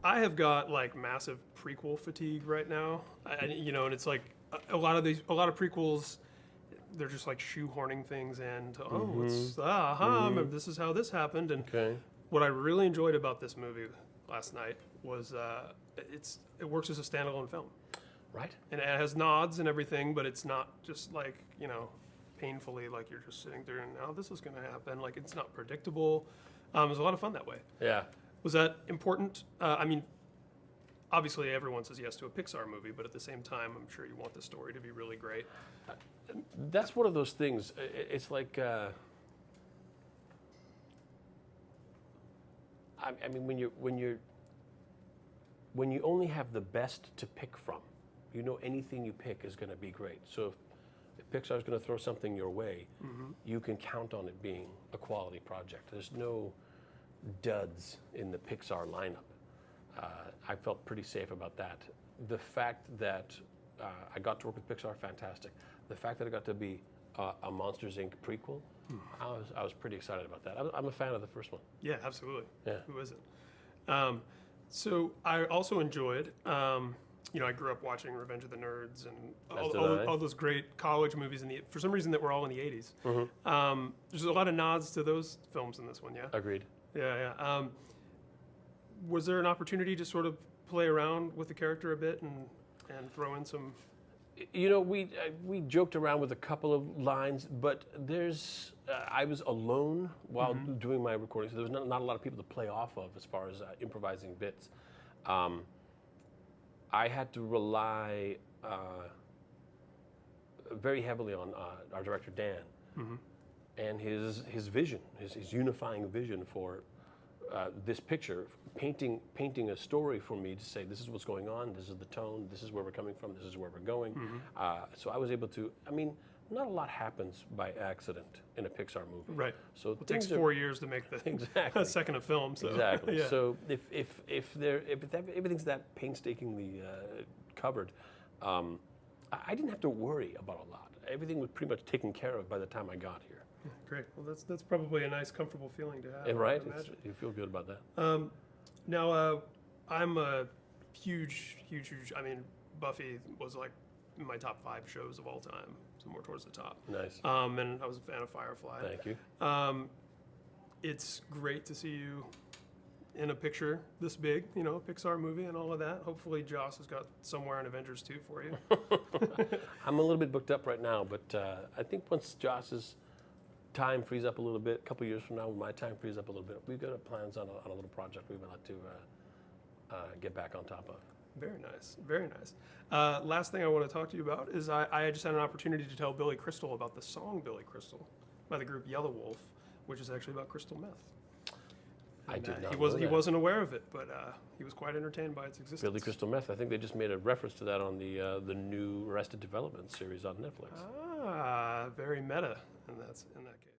I have got like massive prequel fatigue right now. And it's like a lot of prequels, they're just like shoehorning things in to, this is how this happened. And what I really enjoyed about this movie last night was it works as a standalone film. Right. And it has nods and everything, but it's not just like, painfully like you're just sitting there and now this is going to happen. Like it's not predictable. It was a lot of fun that way. Yeah. Was that important? I mean, obviously everyone says yes to a Pixar movie, but at the same time, I'm sure you want the story to be really great. That's one of those things. It's like, I mean, when you only have the best to pick from, anything you pick is going to be great. So if Pixar is going to throw something your way, you can count on it being a quality project. There's no duds in the Pixar lineup. I felt pretty safe about that. The fact that I got to work with Pixar, fantastic. The fact that I got to be a Monsters, Inc. prequel, I was pretty excited about that. I'm a fan of the first one. Yeah, absolutely. Yeah. Who isn't? So I also enjoyed, I grew up watching Revenge of the Nerds and all those great college movies for some reason that were all in the 80s. There's a lot of nods to those films in this one, yeah? Agreed. Yeah. Was there an opportunity to sort of play around with the character a bit and throw in some? We joked around with a couple of lines, but I was alone while doing my recording, so there was not a lot of people to play off of as far as improvising bits. I had to rely very heavily on our director Dan and his vision, his unifying vision for this picture, painting a story for me to say this is what's going on, this is the tone, this is where we're coming from, this is where we're going. So I was able to. I mean, not a lot happens by accident in a Pixar movie. Right. So it takes 4 years to make the second of film. So. Exactly. Yeah. So if everything's that painstakingly covered, I didn't have to worry about a lot. Everything was pretty much taken care of by the time I got here. Yeah, great. Well, that's probably a nice, comfortable feeling to have. Right. You feel good about that. Now, I'm a huge. I mean, Buffy was like in my top 5 shows of all time, so more towards the top. Nice. And I was a fan of Firefly. Thank you. It's great to see you in a picture this big, a Pixar movie and all of that. Hopefully Joss has got somewhere in Avengers 2 for you. I'm a little bit booked up right now, but I think once Joss's time frees up a little bit, a couple years from now, when my time frees up a little bit, we've got plans on a little project we'd like to get back on top of. Very nice, very nice. Last thing I want to talk to you about is I just had an opportunity to tell Billy Crystal about the song Billy Crystal by the group Yellow Wolf, which is actually about crystal meth. I did not He wasn't aware of it, but he was quite entertained by its existence. Billy Crystal Meth. I think they just made a reference to that on the new Arrested Development series on Netflix. Ah, very meta in that case.